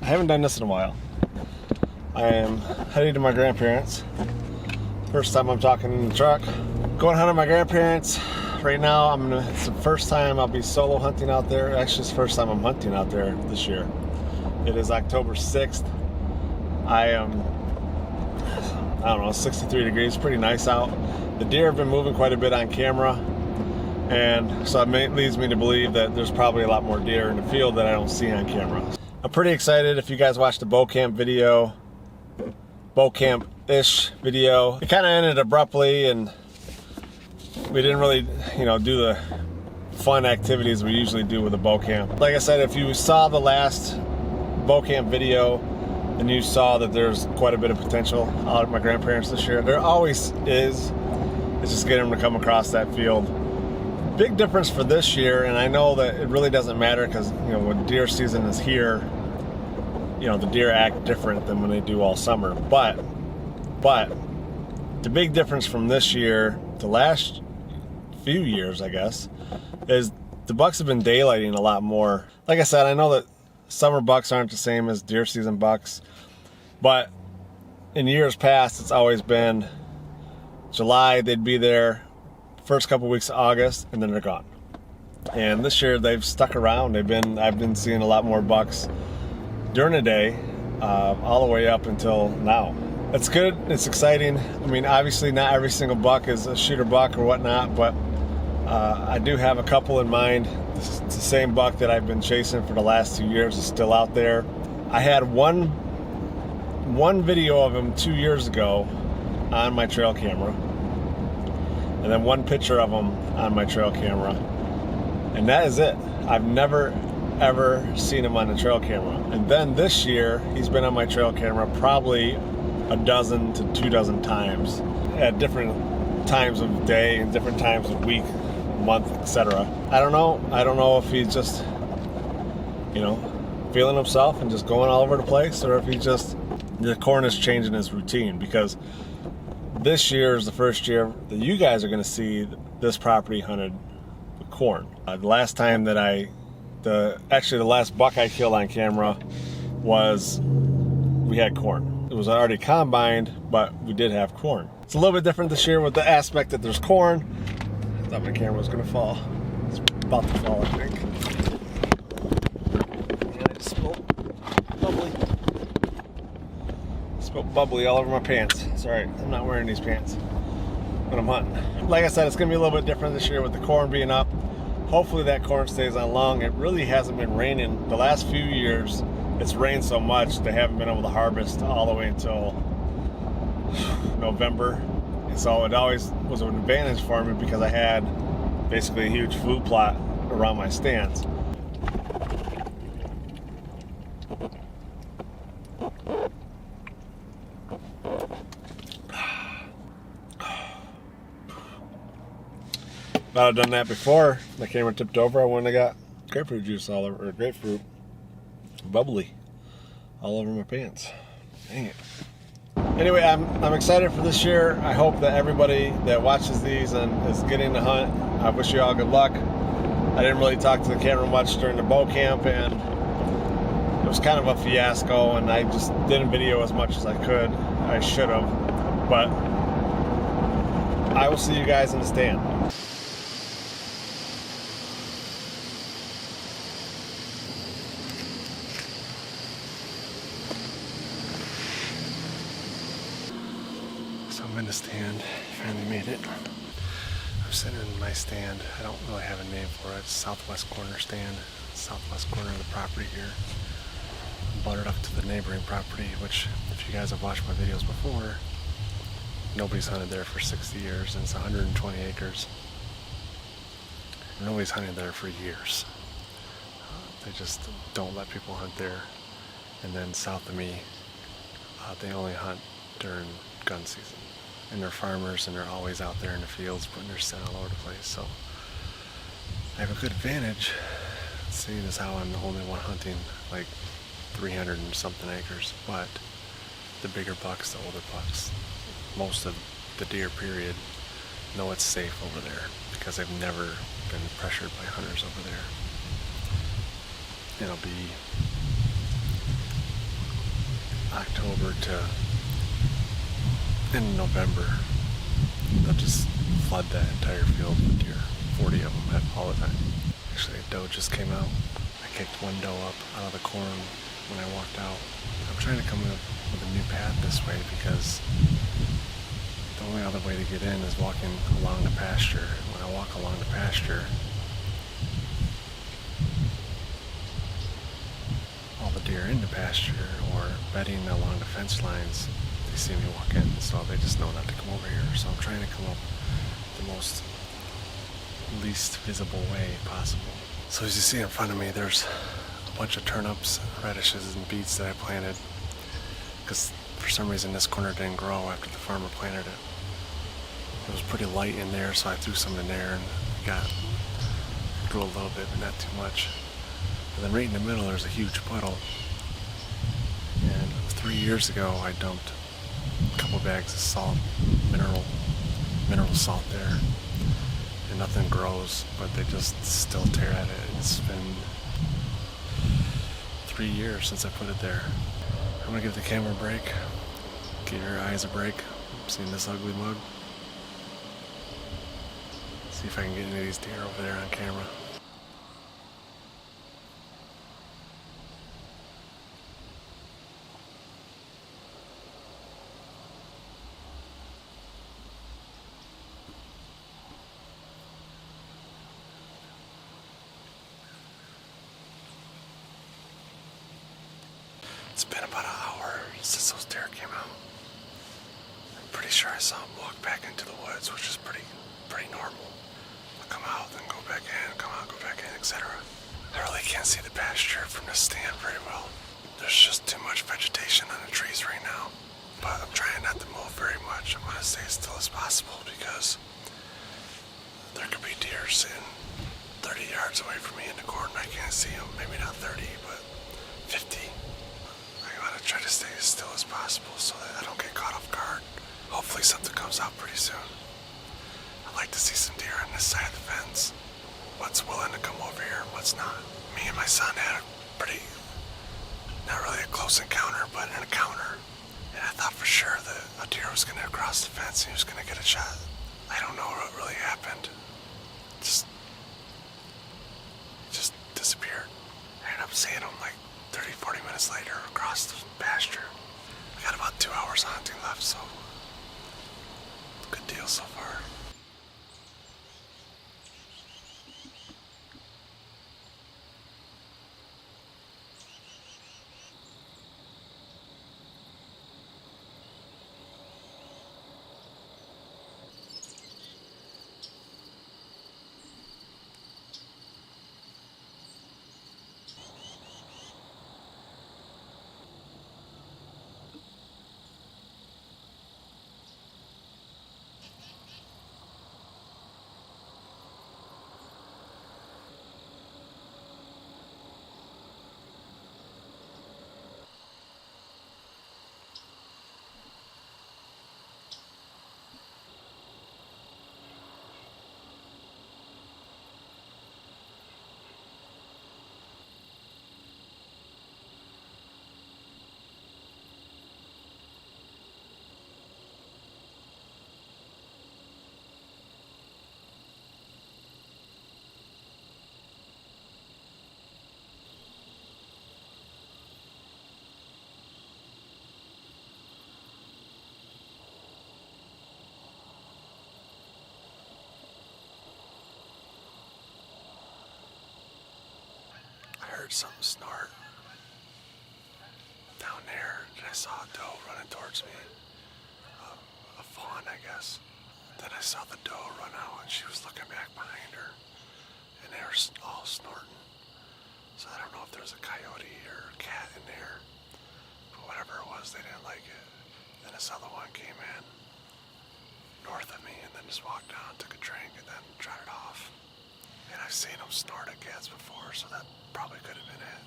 haven't done this in a while. I am heading to my grandparents. First time I'm talking in the truck. Going hunting my grandparents. Right now, it's the first time I'll be solo hunting out there. Actually, it's the first time I'm hunting out there this year. It is October 6th. I don't know, 63 degrees, pretty nice out. The deer have been moving quite a bit on camera, and so it leads me to believe that there's probably a lot more deer in the field that I don't see on camera. I'm pretty excited. If you guys watched the bow camp video, bow camp-ish video, it kind of ended abruptly, and we didn't really, do the fun activities we usually do with a bow camp. Like I said, if you saw the last bow camp video, and you saw that there's quite a bit of potential out at my grandparents this year. There always is. It's just getting them to come across that field. Big difference for this year, and I know that it really doesn't matter because, when deer season is here, the deer act different than when they do all summer. But the big difference from this year to last few years, I guess, is the bucks have been daylighting a lot more. Like I said, I know that summer bucks aren't the same as deer season bucks, but in years past, it's always been July, they'd be there, first couple weeks of August, and then they're gone. And this year, they've stuck around. I've been seeing a lot more bucks during the day, all the way up until now. It's good, it's exciting. I mean, obviously not every single buck is a shooter buck or whatnot, but I do have a couple in mind. It's the same buck that I've been chasing for the last 2 years is still out there. I had one video of him 2 years ago on my trail camera, and then one picture of him on my trail camera, and that is it. I've never ever seen him on the trail camera. And then this year, he's been on my trail camera probably a dozen to 24 times at different times of day and different times of week, month, etc. I don't know if he's just feeling himself and just going all over the place, or if the corn is changing his routine, because this year is the first year that you guys are going to see this property hunted with corn. The last time that the last buck I killed on camera we had corn. It was already combined, but we did have corn. It's a little bit different this year with the aspect that there's corn. I thought my camera was going to fall. It's about to fall, I think. And I just spilled bubbly all over my pants. Sorry, I'm not wearing these pants when I'm hunting. Like I said, it's going to be a little bit different this year with the corn being up. Hopefully that corn stays on long. It really hasn't been raining. The last few years, it's rained so much they haven't been able to harvest all the way until November. So it always was an advantage for me because I had basically a huge food plot around my stands. If I'd done that before the camera tipped over, I wouldn't have got grapefruit juice all over, or grapefruit bubbly all over my pants. Dang it. Anyway, I'm excited for this year. I hope that everybody that watches these and is getting to hunt, I wish you all good luck. I didn't really talk to the camera much during the bow camp, and it was kind of a fiasco, and I just didn't video as much as I could. I should have, but I will see you guys in the stand. So I'm in the stand, finally made it. I'm sitting in my stand. I don't really have a name for it. It's southwest corner stand, southwest corner of the property here. I'm butted up to the neighboring property, which, if you guys have watched my videos before, nobody's hunted there for 60 years, and it's 120 acres. Nobody's hunted there for years. They just don't let people hunt there. And then south of me, they only hunt during gun season. And they're farmers, and they're always out there in the fields putting their scent all over the place. So I have a good advantage, seeing as how I'm the only one hunting like 300 and something acres. But the bigger bucks, the older bucks, most of the deer period, know it's safe over there because they've never been pressured by hunters over there. It'll be October to in November, they'll just flood that entire field with deer. 40 of them all the time. Actually, a doe just came out. I kicked one doe up out of the corn when I walked out. I'm trying to come up with a new path this way because the only other way to get in is walking along the pasture. When I walk along the pasture, all the deer in the pasture or bedding along the fence lines, they see me walk in, so they just know not to come over here. So I'm trying to come up the most least visible way possible. So as you see in front of me, there's a bunch of turnips, radishes, and beets that I planted because for some reason this corner didn't grow after the farmer planted it. It was pretty light in there, so I threw some in there and it grew a little bit, but not too much. And then right in the middle there's a huge puddle, and 3 years ago I dumped a couple bags of salt, mineral salt there, and nothing grows, but they just still tear at it. It's been 3 years since I put it there. I'm gonna give the camera a break, give your eyes a break, seeing this ugly mug. See if I can get any of these deer over there on camera. It's been about an hour since those deer came out. I'm pretty sure I saw them walk back into the woods, which is pretty normal. They'll come out, then go back in, come out, go back in, etc. I really can't see the pasture from this stand very well. There's just too much vegetation on the trees right now. But I'm trying not to move very much. I'm going to stay as still as possible because there could be deer sitting 30 yards away from me in the corn. I can't see them. Maybe not 30, but 50. I want to try to stay as still as possible so that I don't get caught off guard. Hopefully something comes out pretty soon. I'd like to see some deer on this side of the fence. What's willing to come over here and what's not. Me and my son had a pretty, not really a close encounter, but an encounter. And I thought for sure that a deer was going to cross the fence and he was going to get a shot. I don't know what really happened. Just disappeared. I ended up seeing him like 30, 40 minutes later across the pasture. I got about 2 hours of hunting left, so good deal so far. Heard something snort down there, and I saw a doe running towards me. A fawn, I guess. Then I saw the doe run out, and she was looking back behind her, and they were all snorting. So I don't know if there was a coyote or a cat in there, but whatever it was, they didn't like it. Then this other one came in north of me, and then just walked down, took a drink, and then trotted off. And I've seen them snort at cats before, so that probably could have been it.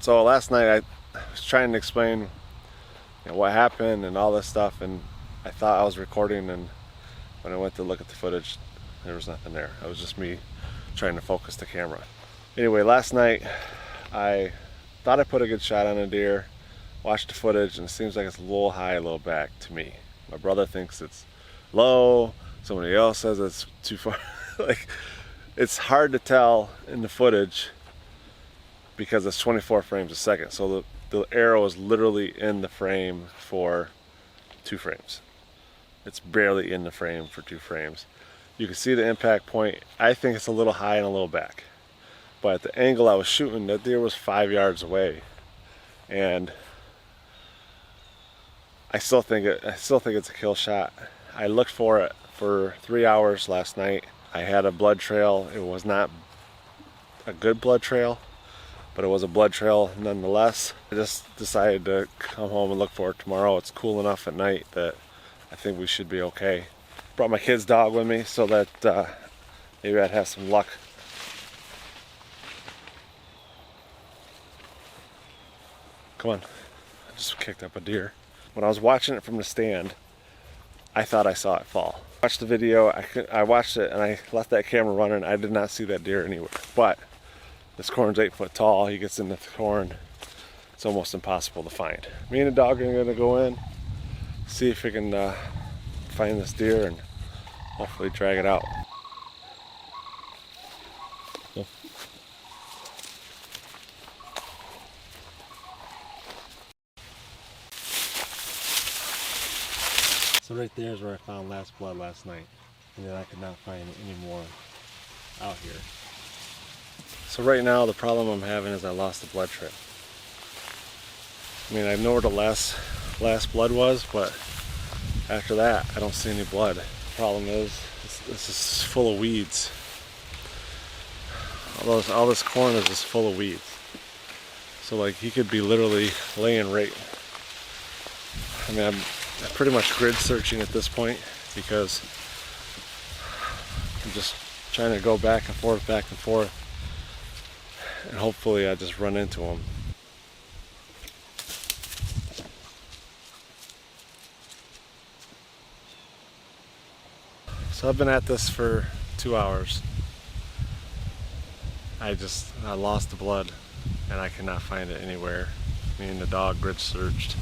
So last night I was trying to explain what happened and all this stuff, and I thought I was recording, and when I went to look at the footage, there was nothing there. It was just me trying to focus the camera. Anyway, last night I thought I put a good shot on a deer, watched the footage, and it seems like it's a little high, a little back to me. My brother thinks it's low, somebody else says it's too far. Like, it's hard to tell in the footage because it's 24 frames a second. So the arrow is literally in the frame for 2 frames. It's barely in the frame for 2 frames. You can see the impact point. I think it's a little high and a little back. But at the angle I was shooting, that deer was 5 yards away. And I still think it's a kill shot. I looked for it for 3 hours last night. I had a blood trail. It was not a good blood trail, but it was a blood trail nonetheless. I just decided to come home and look for it tomorrow. It's cool enough at night that I think we should be okay. Brought my kid's dog with me so that maybe I'd have some luck. Come on, I just kicked up a deer. When I was watching it from the stand, I thought I saw it fall. I watched the video, I watched it, and I left that camera running. I did not see that deer anywhere. But this corn's 8 foot tall. He gets into the corn, it's almost impossible to find. Me and the dog are gonna go in, see if we can find this deer and hopefully drag it out. Yeah. So right there is where I found last blood last night, and then I could not find any more out here. So right now the problem I'm having is I lost the blood trail. I mean, I know where the last blood was, but after that I don't see any blood. The problem is this is full of weeds. All this corn is just full of weeds. So like, he could be literally laying right. I mean, I'm pretty much grid searching at this point because I'm just trying to go back and forth, and hopefully I just run into him. So I've been at this for 2 hours. I lost the blood and I cannot find it anywhere. Me and the dog grid searched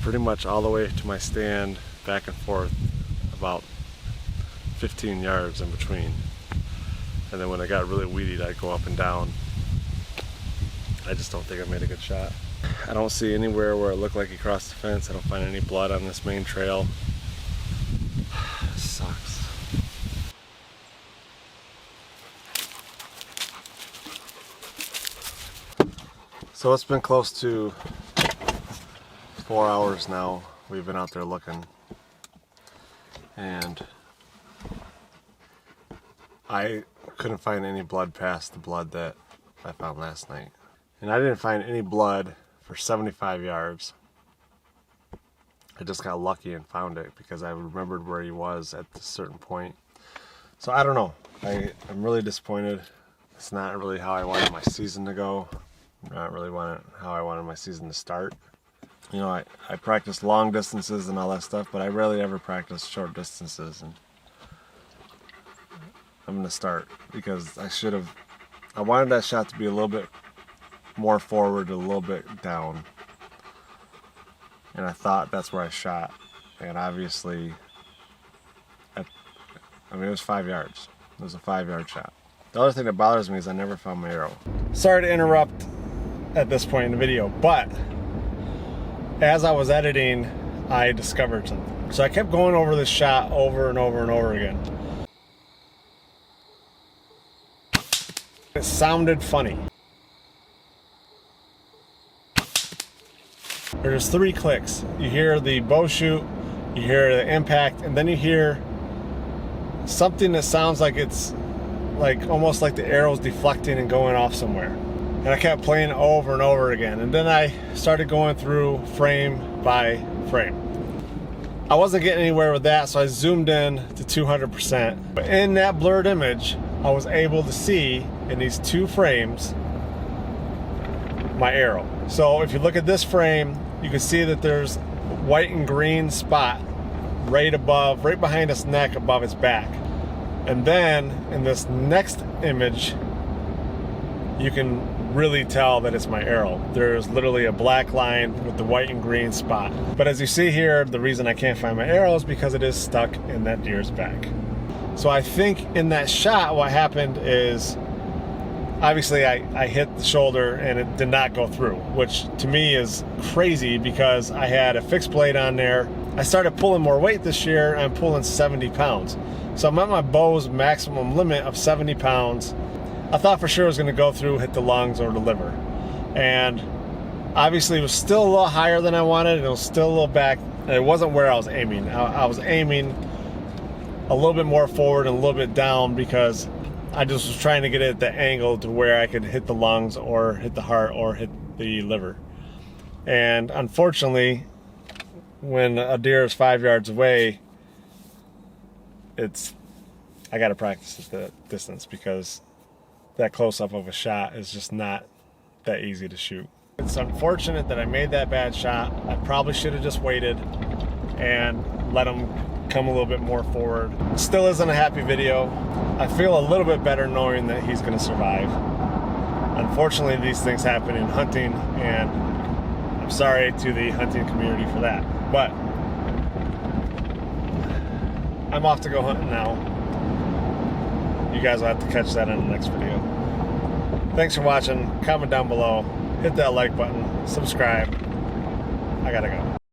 pretty much all the way to my stand, back and forth, about 15 yards in between. And then when it got really weedy, I'd go up and down. I just don't think I made a good shot. I don't see anywhere where it looked like he crossed the fence. I don't find any blood on this main trail. This sucks. So it's been close to 4 hours now we've been out there looking, and I couldn't find any blood past the blood that I found last night. And I didn't find any blood for 75 yards. I just got lucky and found it because I remembered where he was at a certain point. So I don't know. I'm really disappointed. It's not really how I wanted my season to go. Not really how I wanted my season to start. You know, I practice long distances and all that stuff, but I rarely ever practice short distances, and I'm gonna start because I wanted that shot to be a little bit more forward, a little bit down, and I thought that's where I shot, and obviously, I mean, it was 5 yards. It was a 5-yard shot. The other thing that bothers me is I never found my arrow. Sorry to interrupt at this point in the video, but as I was editing, I discovered something. So I kept going over this shot over and over and over again. It sounded funny. There's 3 clicks. You hear the bow shoot, you hear the impact, and then you hear something that sounds like it's like almost like the arrow's deflecting and going off somewhere. And I kept playing over and over again. And then I started going through frame by frame. I wasn't getting anywhere with that, so I zoomed in to 200%. But in that blurred image, I was able to see in these two frames my arrow. So if you look at this frame, you can see that there's white and green spot right behind his neck, above his back. And then in this next image, you can really tell that it's my arrow. There's literally a black line with the white and green spot. But as you see here, the reason I can't find my arrow is because it is stuck in that deer's back. So I think in that shot, what happened is, obviously I hit the shoulder and it did not go through, which to me is crazy because I had a fixed blade on there. I started pulling more weight this year. I'm pulling 70 pounds. So I'm at my bow's maximum limit of 70 pounds. I thought for sure it was going to go through, hit the lungs or the liver. And obviously it was still a little higher than I wanted, and it was still a little back. And it wasn't where I was aiming. I was aiming a little bit more forward and a little bit down because I just was trying to get it at the angle to where I could hit the lungs or hit the heart or hit the liver. And unfortunately, when a deer is 5 yards away, I got to practice at the distance because that close-up of a shot is just not that easy to shoot. It's unfortunate that I made that bad shot. I probably should have just waited and let him come a little bit more forward. Still isn't a happy video. I feel a little bit better knowing that he's going to survive. Unfortunately, these things happen in hunting, and I'm sorry to the hunting community for that. But I'm off to go hunting now. You guys will have to catch that in the next video. Thanks for watching. Comment down below. Hit that like button. Subscribe. I gotta go.